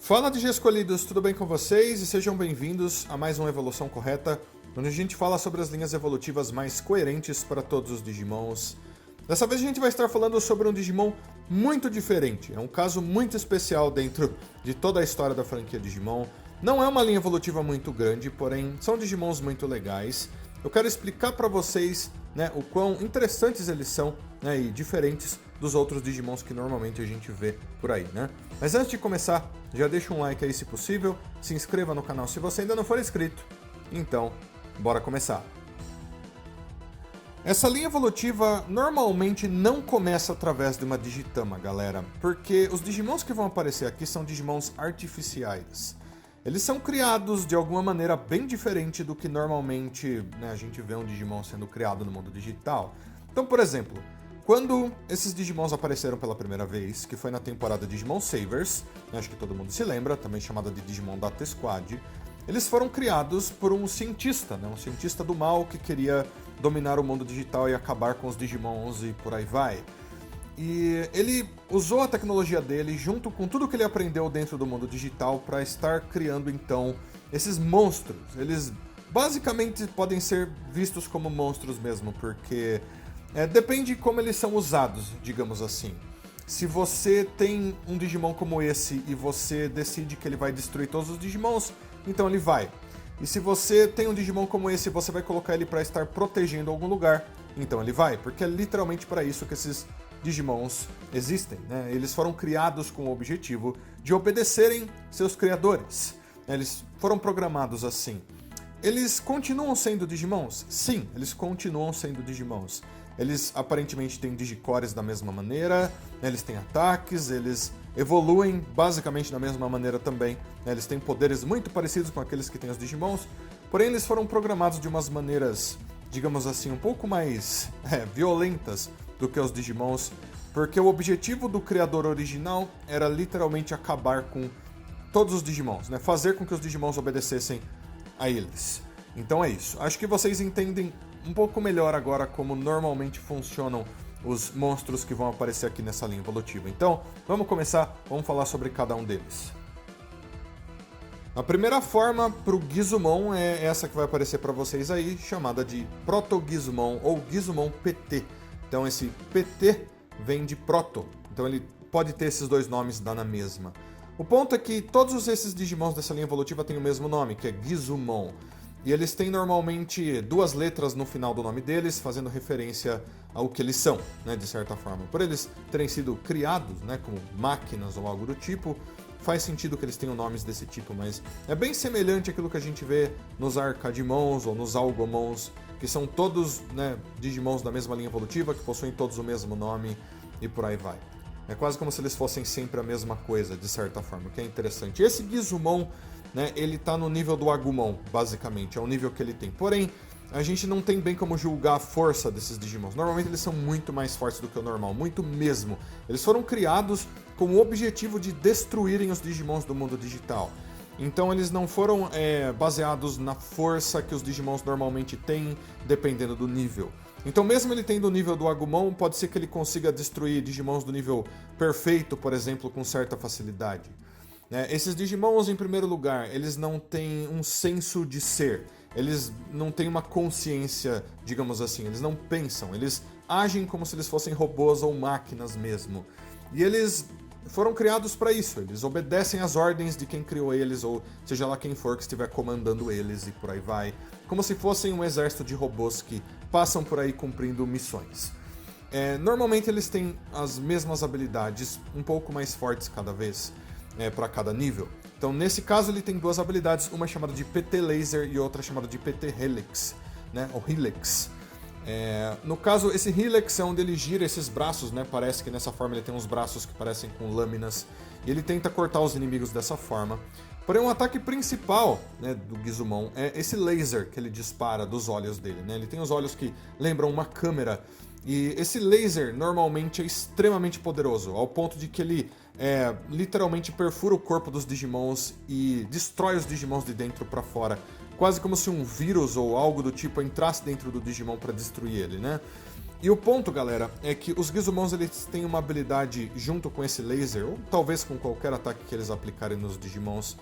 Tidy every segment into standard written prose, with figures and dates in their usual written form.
Fala de Escolhidos, tudo bem com vocês? E sejam bem-vindos a mais uma Evolução Correta, onde a gente fala sobre as linhas evolutivas mais coerentes para todos os Digimons. Dessa vez a gente vai estar falando sobre um Digimon muito diferente, é um caso muito especial dentro de toda a história da franquia Digimon. Não é uma linha evolutiva muito grande, porém são Digimons muito legais. Eu quero explicar para vocês, o quão interessantes eles são, e diferentes dos outros Digimons que normalmente a gente vê por aí, né? Mas antes de começar, já deixa um like aí se possível, se inscreva no canal se você ainda não for inscrito. Então, bora começar. Essa linha evolutiva normalmente não começa através de uma Digitama, galera, porque os Digimons que vão aparecer aqui são Digimons artificiais. Eles são criados de alguma maneira bem diferente do que normalmente a gente vê um Digimon sendo criado no mundo digital. Então, por exemplo, quando esses Digimons apareceram pela primeira vez, que foi na temporada Digimon Savers, acho que todo mundo se lembra, também chamada de Digimon Data Squad, eles foram criados por um cientista, um cientista do mal que queria dominar o mundo digital e acabar com os Digimons e por aí vai. E ele usou a tecnologia dele junto com tudo que ele aprendeu dentro do mundo digital para estar criando então esses monstros. Eles basicamente podem ser vistos como monstros mesmo, porque depende de como eles são usados, digamos assim. Se você tem um Digimon como esse e você decide que ele vai destruir todos os Digimons, então ele vai. E se você tem um Digimon como esse e você vai colocar ele para estar protegendo algum lugar, então ele vai, porque é literalmente para isso que esses Digimons existem, Eles foram criados com o objetivo de obedecerem seus criadores. Eles foram programados assim. Eles continuam sendo Digimons? Sim, eles continuam sendo Digimons. Eles aparentemente têm Digicores da mesma maneira, eles têm ataques, eles evoluem basicamente da mesma maneira também. Eles têm poderes muito parecidos com aqueles que têm os Digimons, porém eles foram programados de umas maneiras, digamos assim, um pouco mais violentas do que os Digimons, porque o objetivo do criador original era literalmente acabar com todos os Digimons, fazer com que os Digimons obedecessem a eles. Então é isso. Acho que vocês entendem um pouco melhor agora como normalmente funcionam os monstros que vão aparecer aqui nessa linha evolutiva. Então, vamos começar, vamos falar sobre cada um deles. A primeira forma para o Gizumon é essa que vai aparecer para vocês aí, chamada de Proto-Gizumon ou Gizumon PT. Então esse PT vem de Proto, então ele pode ter esses dois nomes, dá na mesma. O ponto é que todos esses Digimons dessa linha evolutiva têm o mesmo nome, que é Gizumon. E eles têm normalmente duas letras no final do nome deles, fazendo referência ao que eles são, de certa forma. Por eles terem sido criados, como máquinas ou algo do tipo, faz sentido que eles tenham nomes desse tipo, mas é bem semelhante àquilo que a gente vê nos Arcadimons ou nos Algomons, que são todos Digimons da mesma linha evolutiva, que possuem todos o mesmo nome e por aí vai. É quase como se eles fossem sempre a mesma coisa, de certa forma, o que é interessante. Esse Gizumon, ele tá no nível do Agumon, basicamente, é o nível que ele tem. Porém, a gente não tem bem como julgar a força desses Digimons. Normalmente eles são muito mais fortes do que o normal, muito mesmo. Eles foram criados com o objetivo de destruírem os Digimons do mundo digital. Então eles não foram baseados na força que os Digimons normalmente têm, dependendo do nível. Então mesmo ele tendo o nível do Agumon, pode ser que ele consiga destruir Digimons do nível perfeito, por exemplo, com certa facilidade. Esses Digimons, em primeiro lugar, eles não têm um senso de ser. Eles não têm uma consciência, digamos assim. Eles não pensam. Eles agem como se eles fossem robôs ou máquinas mesmo. E eles foram criados para isso. Eles obedecem às ordens de quem criou eles, ou seja lá quem for que estiver comandando eles e por aí vai. Como se fossem um exército de robôs que passam por aí cumprindo missões. Normalmente eles têm as mesmas habilidades, um pouco mais fortes cada vez, para cada nível. Então nesse caso ele tem duas habilidades, uma chamada de PT Laser e outra chamada de PT Helix, ou Helix. No caso, esse Helix é onde ele gira esses braços, parece que nessa forma ele tem uns braços que parecem com lâminas, e ele tenta cortar os inimigos dessa forma. Porém, o ataque principal do Gizumon é esse laser que ele dispara dos olhos dele. Ele tem os olhos que lembram uma câmera, e esse laser normalmente é extremamente poderoso, ao ponto de que ele literalmente perfura o corpo dos Digimons e destrói os Digimons de dentro para fora. Quase como se um vírus ou algo do tipo entrasse dentro do Digimon para destruir ele, E o ponto, galera, é que os Gizumons eles têm uma habilidade junto com esse laser, ou talvez com qualquer ataque que eles aplicarem nos Digimons,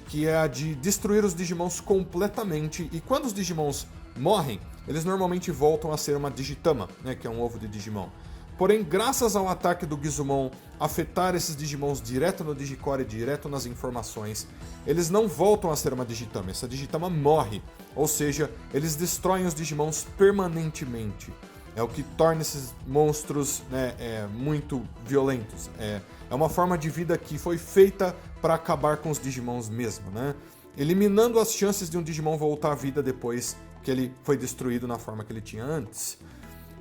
que é a de destruir os Digimons completamente. E quando os Digimons morrem, eles normalmente voltam a ser uma Digitama, né, que é um ovo de Digimon. Porém, graças ao ataque do Gizumon afetar esses Digimons direto no Digicore, direto nas informações, eles não voltam a ser uma Digitama. Essa Digitama morre, ou seja, eles destroem os Digimons permanentemente. É o que torna esses monstros, né, muito violentos. É uma forma de vida que foi feita para acabar com os Digimons mesmo, né? Eliminando as chances de um Digimon voltar à vida depois que ele foi destruído na forma que ele tinha antes.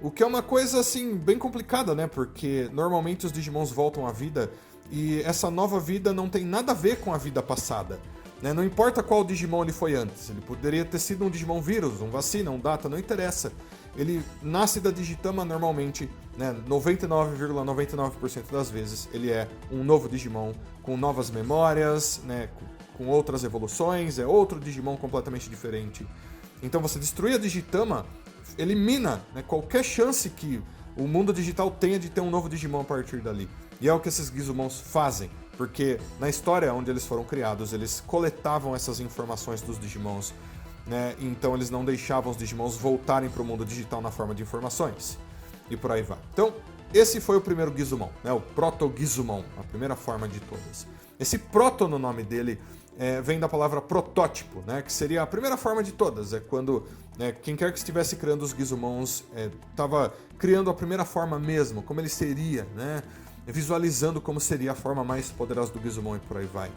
O que é uma coisa, assim, bem complicada, né? Porque normalmente os Digimons voltam à vida e essa nova vida não tem nada a ver com a vida passada, né? Não importa qual Digimon ele foi antes. Ele poderia ter sido um Digimon vírus, um vacina, um data, não interessa. Ele nasce da Digitama normalmente, né? 99,99% das vezes ele é um novo Digimon com novas memórias, né? Com outras evoluções, é outro Digimon completamente diferente. Então você destruir a Digitama elimina, né, qualquer chance que o mundo digital tenha de ter um novo Digimon a partir dali. E é o que esses Gizumons fazem, porque na história onde eles foram criados, eles coletavam essas informações dos Digimons, né, então eles não deixavam os Digimons voltarem para o mundo digital na forma de informações. E por aí vai. Então, esse foi o primeiro Gizumon, né, o Proto-Gizumon, a primeira forma de todas. Esse proto no nome dele vem da palavra protótipo, né, que seria a primeira forma de todas. É quando, né, quem quer que estivesse criando os Gizumons estava criando a primeira forma mesmo, como ele seria, né, visualizando como seria a forma mais poderosa do Gizumon e por aí vai.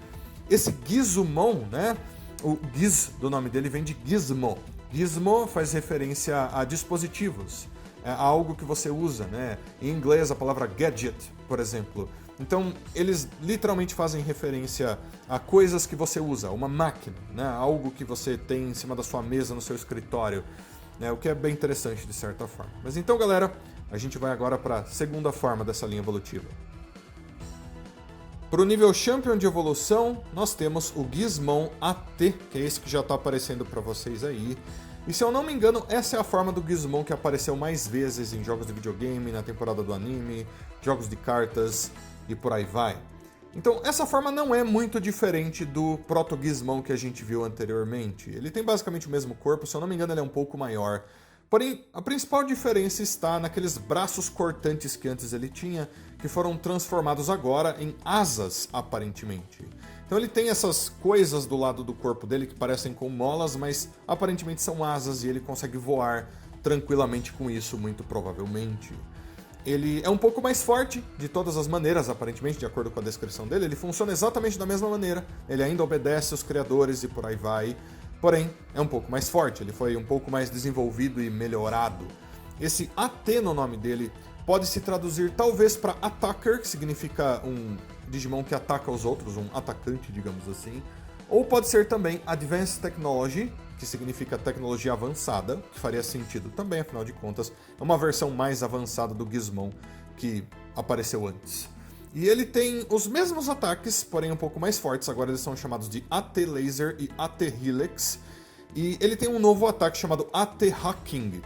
Esse Gizumon, né, o Giz do nome dele vem de Gizmo. Gizmo faz referência a dispositivos, a algo que você usa, né? Em inglês a palavra gadget, por exemplo. Então eles literalmente fazem referência a coisas que você usa, uma máquina, né? Algo que você tem em cima da sua mesa no seu escritório, né? O que é bem interessante de certa forma. Mas então, galera, a gente vai agora para a segunda forma dessa linha evolutiva. Para o nível Champion de evolução, nós temos o Gizmon AT, que é esse que já está aparecendo para vocês aí. E se eu não me engano, essa é a forma do Gizmon que apareceu mais vezes em jogos de videogame, na temporada do anime, jogos de cartas e por aí vai. Então, essa forma não é muito diferente do Proto-Gizmon que a gente viu anteriormente. Ele tem basicamente o mesmo corpo, se eu não me engano ele é um pouco maior. Porém, a principal diferença está naqueles braços cortantes que antes ele tinha, que foram transformados agora em asas, aparentemente. Então ele tem essas coisas do lado do corpo dele que parecem com molas, mas aparentemente são asas e ele consegue voar tranquilamente com isso, muito provavelmente. Ele é um pouco mais forte, de todas as maneiras, aparentemente, de acordo com a descrição dele. Ele funciona exatamente da mesma maneira, ele ainda obedece os criadores e por aí vai. Porém, é um pouco mais forte, ele foi um pouco mais desenvolvido e melhorado. Esse AT no nome dele pode se traduzir talvez para Attacker, que significa um Digimon que ataca os outros, um atacante, digamos assim. Ou pode ser também Advanced Technology, que significa tecnologia avançada, que faria sentido também, afinal de contas, é uma versão mais avançada do Gizmon que apareceu antes. E ele tem os mesmos ataques, porém um pouco mais fortes. Agora eles são chamados de AT Laser e AT Helix. E ele tem um novo ataque chamado AT Hacking.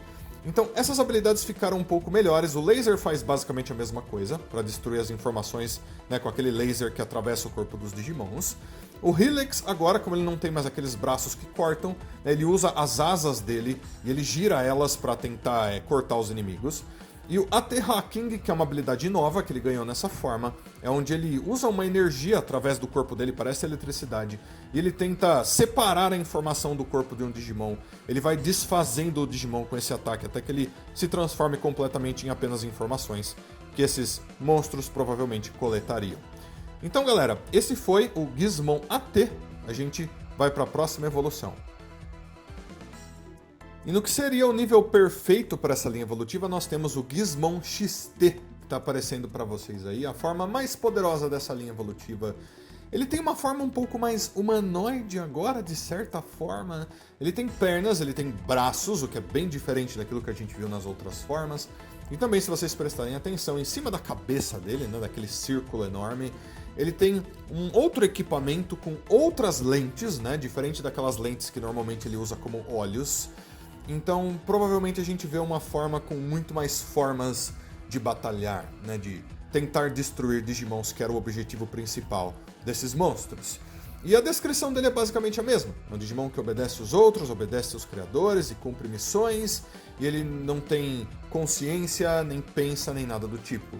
Então essas habilidades ficaram um pouco melhores. O laser faz basicamente a mesma coisa, para destruir as informações, né, com aquele laser que atravessa o corpo dos Digimons. O Helix agora, como ele não tem mais aqueles braços que cortam, né, ele usa as asas dele e ele gira elas para tentar cortar os inimigos. E o AT Hacking, que é uma habilidade nova que ele ganhou nessa forma, é onde ele usa uma energia através do corpo dele, parece eletricidade, e ele tenta separar a informação do corpo de um Digimon. Ele vai desfazendo o Digimon com esse ataque, até que ele se transforme completamente em apenas informações que esses monstros provavelmente coletariam. Então, galera, esse foi o Gizmon AT. A gente vai para a próxima evolução. E no que seria o nível perfeito para essa linha evolutiva, nós temos o Gizmon XT, que está aparecendo para vocês aí, a forma mais poderosa dessa linha evolutiva. Ele tem uma forma um pouco mais humanoide agora, de certa forma. Ele tem pernas, ele tem braços, o que é bem diferente daquilo que a gente viu nas outras formas. E também, se vocês prestarem atenção, em cima da cabeça dele, né, daquele círculo enorme, ele tem um outro equipamento com outras lentes, né, diferente daquelas lentes que normalmente ele usa como olhos. então provavelmente a gente vê uma forma com muito mais formas de batalhar, né, de tentar destruir Digimons, que era o objetivo principal desses monstros. E a descrição dele é basicamente a mesma. É um Digimon que obedece os outros, obedece seus criadores e cumpre missões, e ele não tem consciência, nem pensa, nem nada do tipo.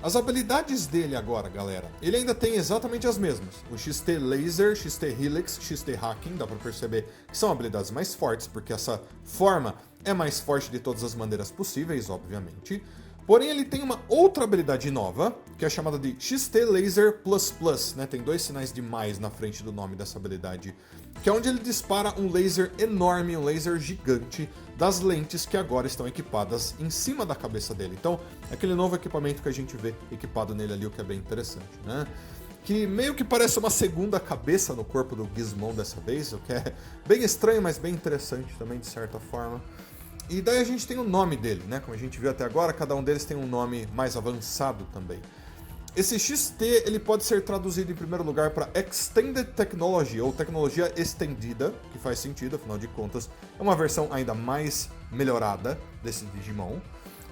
As habilidades dele agora, galera, ele ainda tem exatamente as mesmas. O XT Laser, XT Helix, XT Hacking, dá pra perceber que são habilidades mais fortes, porque essa forma é mais forte de todas as maneiras possíveis, obviamente. Porém, ele tem uma outra habilidade nova, que é chamada de XT Laser Plus Plus, né? Tem 2 sinais de mais na frente do nome dessa habilidade, que é onde ele dispara um laser enorme, um laser gigante, das lentes que agora estão equipadas em cima da cabeça dele. Então, aquele novo equipamento que a gente vê equipado nele ali, o que é bem interessante, né? Que meio que parece uma segunda cabeça no corpo do Gizmon dessa vez, o que é bem estranho, mas bem interessante também, de certa forma. E daí a gente tem o nome dele, né? Como a gente viu até agora, cada um deles tem um nome mais avançado também. Esse XT ele pode ser traduzido em primeiro lugar para Extended Technology, ou tecnologia estendida, que faz sentido, afinal de contas, é uma versão ainda mais melhorada desse Digimon.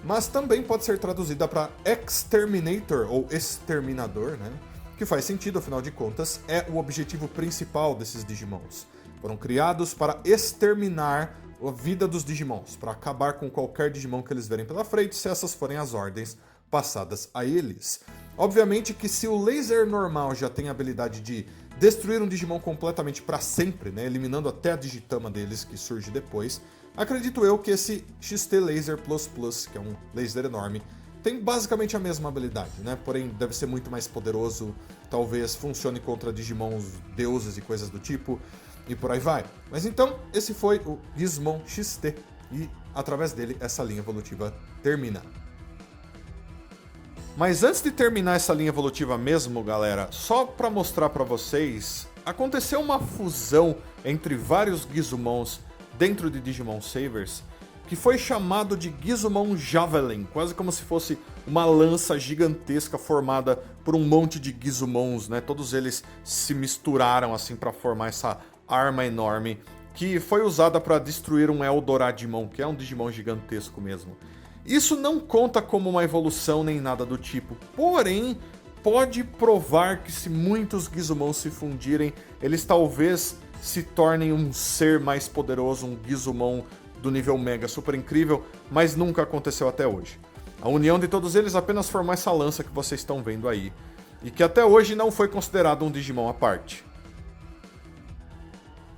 Mas também pode ser traduzida para Exterminator, ou Exterminador, né? Que faz sentido, afinal de contas, é o objetivo principal desses Digimons. Foram criados para exterminar a vida dos Digimons, para acabar com qualquer Digimon que eles verem pela frente, se essas forem as ordens passadas a eles. Obviamente que se o laser normal já tem a habilidade de destruir um Digimon completamente para sempre, né, eliminando até a Digitama deles, que surge depois, acredito eu que esse XT Laser Plus Plus, que é um laser enorme, tem basicamente a mesma habilidade, né? Porém deve ser muito mais poderoso, talvez funcione contra Digimons deuses e coisas do tipo, e por aí vai. Mas então, esse foi o Gizmon XT, e através dele essa linha evolutiva termina. Mas antes de terminar essa linha evolutiva mesmo, galera, só para mostrar para vocês, aconteceu uma fusão entre vários Gizmons dentro de Digimon Savers, que foi chamado de Gizmon Javelin, quase como se fosse uma lança gigantesca formada por um monte de Gizmons, né? Todos eles se misturaram assim para formar essa arma enorme, que foi usada para destruir um Eldoradimon, que é um Digimon gigantesco mesmo. Isso não conta como uma evolução nem nada do tipo, porém pode provar que se muitos Gizmons se fundirem, eles talvez se tornem um ser mais poderoso, um Gizmon do nível Mega super incrível, mas nunca aconteceu até hoje. A união de todos eles apenas formou essa lança que vocês estão vendo aí, e que até hoje não foi considerado um Digimon à parte.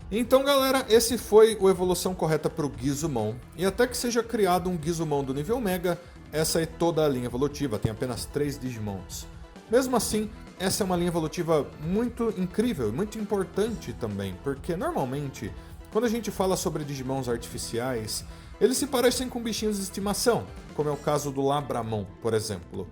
Então, galera, esse foi o Evolução Correta para o Gizmon, e até que seja criado um Gizmon do nível Mega, essa é toda a linha evolutiva, tem apenas 3 Digimons. Mesmo assim, essa é uma linha evolutiva muito incrível e muito importante também, porque normalmente, quando a gente fala sobre Digimons artificiais, eles se parecem com bichinhos de estimação, como é o caso do Labramon, por exemplo.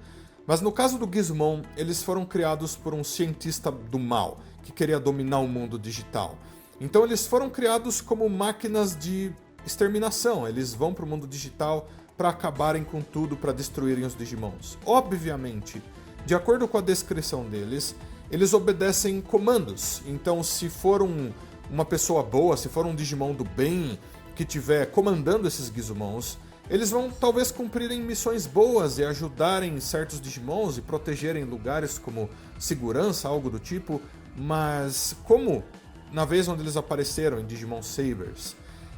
Mas no caso do Gizmon, eles foram criados por um cientista do mal, que queria dominar o mundo digital. Então eles foram criados como máquinas de exterminação, eles vão para o mundo digital para acabarem com tudo, para destruírem os Digimons. Obviamente, de acordo com a descrição deles, eles obedecem comandos, então se for uma pessoa boa, se for um Digimon do bem que estiver comandando esses Gizmons, eles vão talvez cumprirem missões boas e ajudarem certos Digimons e protegerem lugares como segurança, algo do tipo, mas como na vez onde eles apareceram em Digimon Savers,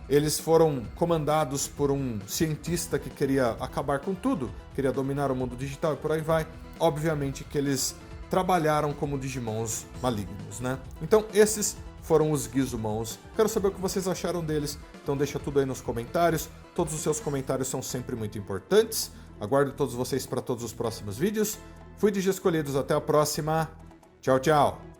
eles foram comandados por um cientista que queria acabar com tudo, queria dominar o mundo digital e por aí vai, obviamente que eles trabalharam como Digimons malignos, né? Então esses foram os Gizmons. Quero saber o que vocês acharam deles, então deixa tudo aí nos comentários. Todos os seus comentários são sempre muito importantes. Aguardo todos vocês para todos os próximos vídeos. Fui Digi Escolhidos, até a próxima. Tchau, tchau!